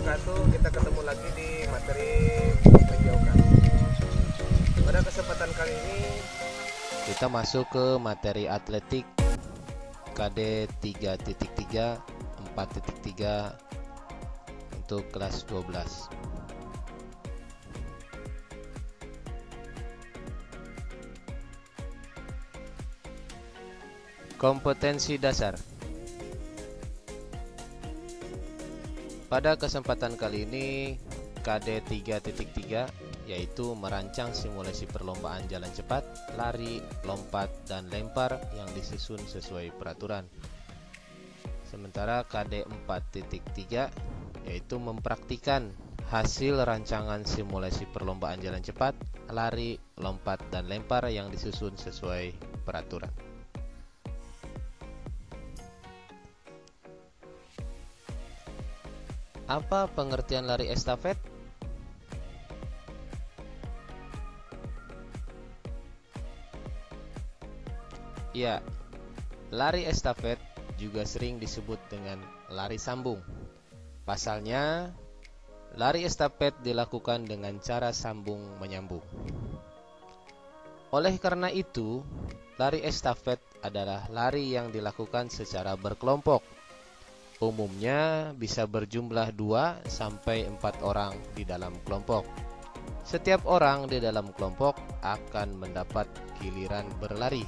wabarakatuh. Kita ketemu lagi di materi menjauhkan. Pada kesempatan kali ini kita masuk ke materi atletik KD 3.3 4.3 untuk kelas 12. Kompetensi dasar. Pada kesempatan kali ini KD 3.3 yaitu merancang simulasi perlombaan jalan cepat, lari, lompat, dan lempar yang disusun sesuai peraturan. Sementara KD 4.3 yaitu mempraktikkan hasil rancangan simulasi perlombaan jalan cepat, lari, lompat, dan lempar yang disusun sesuai peraturan. Apa pengertian lari estafet? Ya, lari estafet juga sering disebut dengan lari sambung. Pasalnya, lari estafet dilakukan dengan cara sambung menyambung. Oleh karena itu, lari estafet adalah lari yang dilakukan secara berkelompok. Umumnya bisa berjumlah 2 sampai 4 orang di dalam kelompok. Setiap orang di dalam kelompok akan mendapat giliran berlari.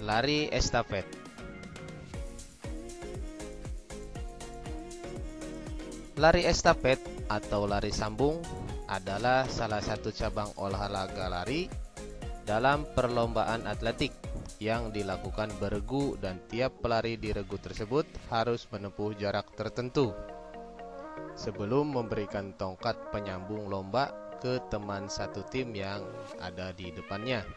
Lari estafet. Lari estafet atau lari sambung adalah salah satu cabang olahraga lari dalam perlombaan atletik yang dilakukan beregu, dan tiap pelari di regu tersebut harus menempuh jarak tertentu sebelum memberikan tongkat penyambung lomba ke teman satu tim yang ada di depannya.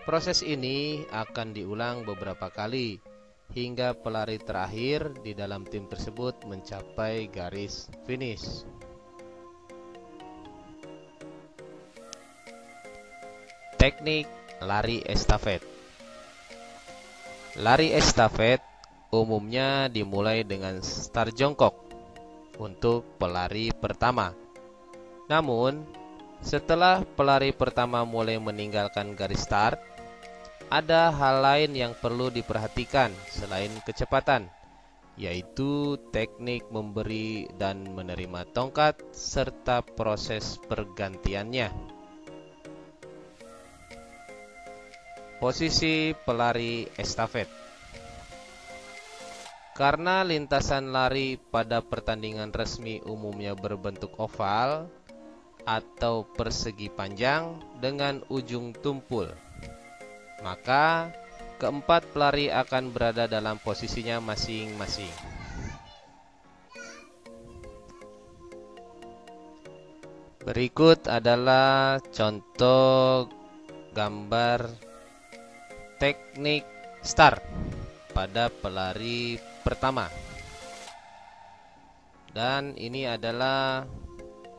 Proses ini akan diulang beberapa kali hingga pelari terakhir di dalam tim tersebut mencapai garis finish. Teknik lari estafet. Lari estafet umumnya dimulai dengan start jongkok untuk pelari pertama. Namun, setelah pelari pertama mulai meninggalkan garis start, ada hal lain yang perlu diperhatikan selain kecepatan, yaitu teknik memberi dan menerima tongkat serta proses pergantiannya. Posisi pelari estafet. Karena lintasan lari pada pertandingan resmi umumnya berbentuk oval atau persegi panjang dengan ujung tumpul, maka keempat pelari akan berada dalam posisinya masing-masing. Berikut adalah contoh gambar teknik start pada pelari pertama. Dan ini adalah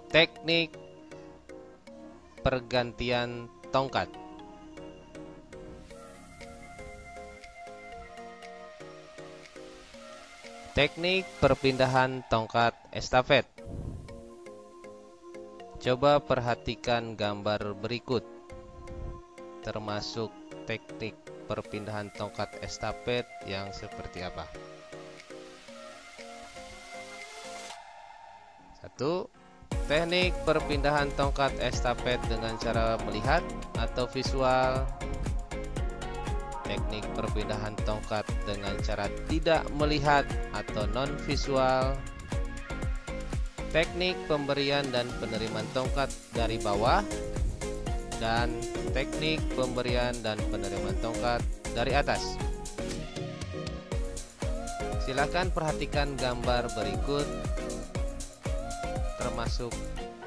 teknik pergantian tongkat. Teknik perpindahan tongkat estafet. Coba perhatikan gambar berikut, termasuk teknik perpindahan tongkat estafet yang seperti apa. 1. Teknik perpindahan tongkat estafet dengan cara melihat atau visual. Teknik perpindahan tongkat dengan cara tidak melihat atau non-visual. Teknik pemberian dan penerimaan tongkat dari bawah, dan teknik pemberian dan penerimaan tongkat dari atas. Silakan perhatikan gambar berikut, termasuk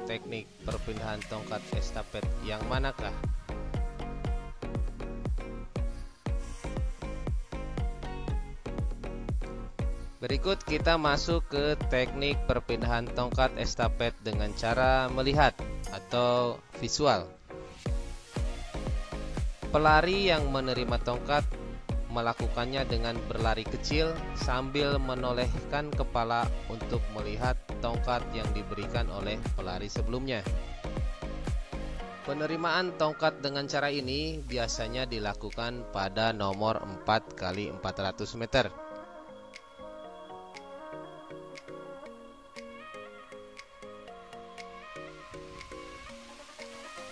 teknik perpindahan tongkat estafet yang manakah? Berikut kita masuk ke teknik perpindahan tongkat estafet dengan cara melihat atau visual. Pelari yang menerima tongkat melakukannya dengan berlari kecil sambil menolehkan kepala untuk melihat tongkat yang diberikan oleh pelari sebelumnya. Penerimaan tongkat dengan cara ini biasanya dilakukan pada nomor 4 x 400 meter.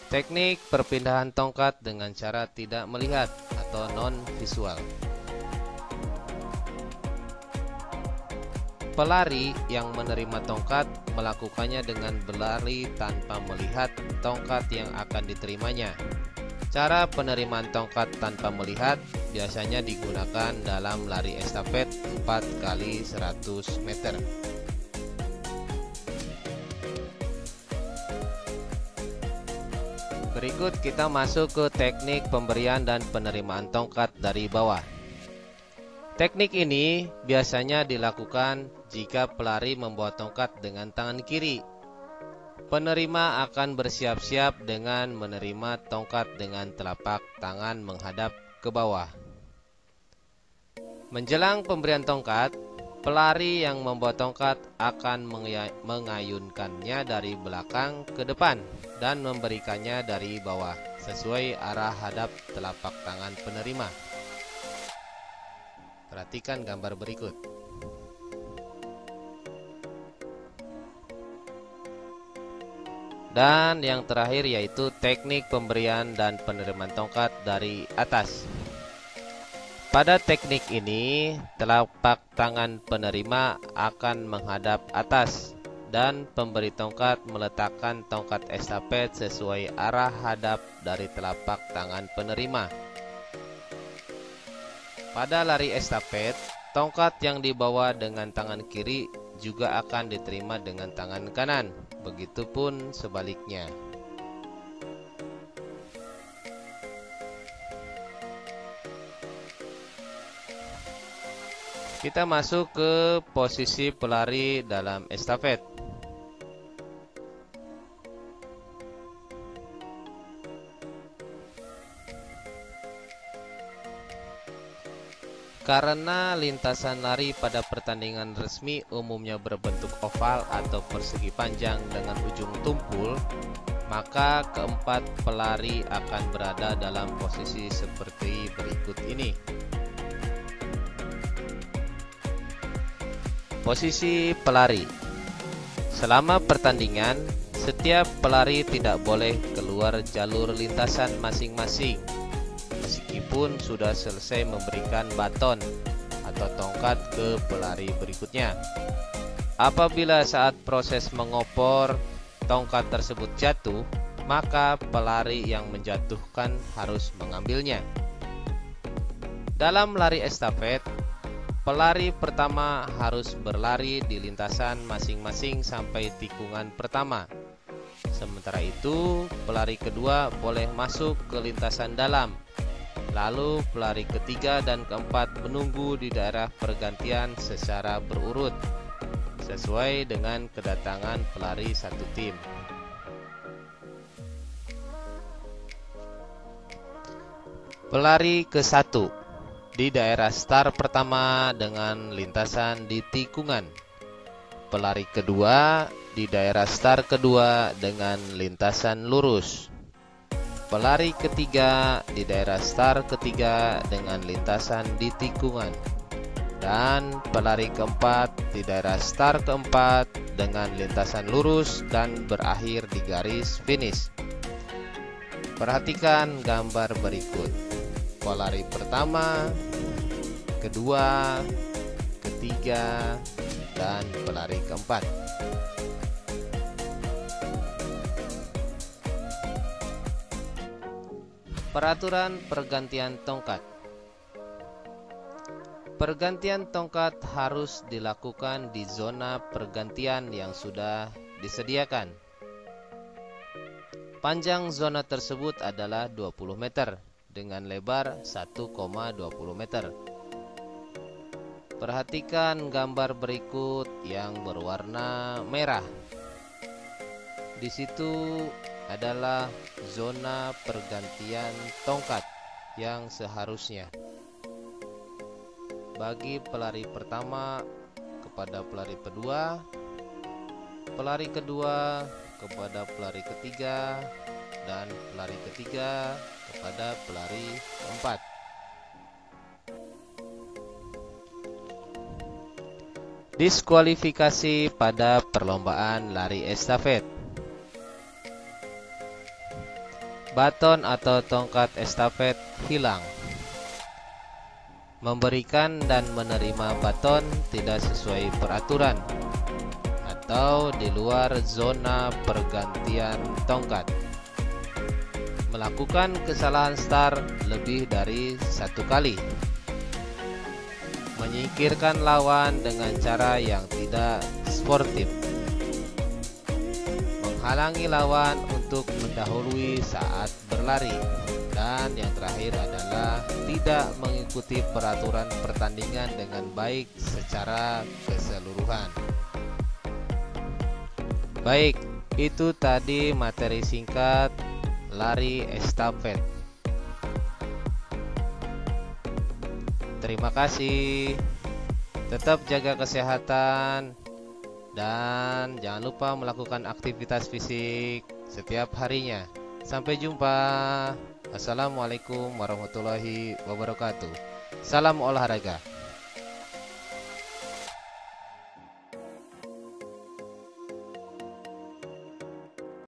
Teknik perpindahan tongkat dengan cara tidak melihat atau non-visual. Pelari yang menerima tongkat melakukannya dengan berlari tanpa melihat tongkat yang akan diterimanya. Cara penerimaan tongkat tanpa melihat biasanya digunakan dalam lari estafet 4 x 100 meter. Berikut kita masuk ke teknik pemberian dan penerimaan tongkat dari bawah. Teknik ini biasanya dilakukan jika pelari membawa tongkat dengan tangan kiri. Penerima akan bersiap-siap dengan menerima tongkat dengan telapak tangan menghadap ke bawah. Menjelang pemberian tongkat, pelari yang membawa tongkat akan mengayunkannya dari belakang ke depan dan memberikannya dari bawah sesuai arah hadap telapak tangan penerima. Perhatikan gambar berikut. Dan yang terakhir yaitu teknik pemberian dan penerimaan tongkat dari atas. Pada teknik ini, telapak tangan penerima akan menghadap atas dan pemberi tongkat meletakkan tongkat estafet sesuai arah hadap dari telapak tangan penerima. Pada lari estafet, tongkat yang dibawa dengan tangan kiri juga akan diterima dengan tangan kanan, begitupun sebaliknya. Kita masuk ke posisi pelari dalam estafet. Karena lintasan lari pada pertandingan resmi umumnya berbentuk oval atau persegi panjang dengan ujung tumpul, maka keempat pelari akan berada dalam posisi seperti berikut ini. Posisi pelari. Selama pertandingan, setiap pelari tidak boleh keluar jalur lintasan masing-masing meskipun sudah selesai memberikan baton atau tongkat ke pelari berikutnya. Apabila saat proses mengopor tongkat tersebut jatuh, maka pelari yang menjatuhkan harus mengambilnya. Dalam lari estafet, pelari pertama harus berlari di lintasan masing-masing sampai tikungan pertama. Sementara itu, pelari kedua boleh masuk ke lintasan dalam. Lalu pelari ketiga dan keempat menunggu di daerah pergantian secara berurut, sesuai dengan kedatangan pelari satu tim. Pelari ke-1 di daerah start pertama dengan lintasan di tikungan. Pelari kedua di daerah start kedua dengan lintasan lurus. Pelari ketiga di daerah start ketiga dengan lintasan di tikungan. Dan pelari keempat di daerah start keempat dengan lintasan lurus dan berakhir di garis finish. Perhatikan gambar berikut. Pelari pertama, kedua, ketiga, dan pelari keempat. Peraturan pergantian tongkat. Pergantian tongkat harus dilakukan di zona pergantian yang sudah disediakan. Panjang zona tersebut adalah 20 meter dengan lebar 1,20 meter. Perhatikan gambar berikut yang berwarna merah. Di situ adalah zona pergantian tongkat yang seharusnya. bagi pelari pertama kepada pelari kedua, pelari kedua kepada pelari ketiga, dan pelari ketiga kepada pelari keempat. Diskualifikasi pada perlombaan lari estafet. Baton atau tongkat estafet hilang. Memberikan dan menerima baton tidak sesuai peraturan atau di luar zona pergantian tongkat. Melakukan kesalahan start lebih dari satu kali. Menyingkirkan lawan dengan cara yang tidak sportif. Menghalangi lawan untuk mendahului saat berlari. Dan yang terakhir adalah tidak mengikuti peraturan pertandingan dengan baik secara keseluruhan. Baik, itu tadi materi singkat lari estafet. Terima kasih. Tetap jaga kesehatan dan jangan lupa melakukan aktivitas fisik setiap harinya. Sampai jumpa. Assalamualaikum warahmatullahi wabarakatuh. Salam olahraga.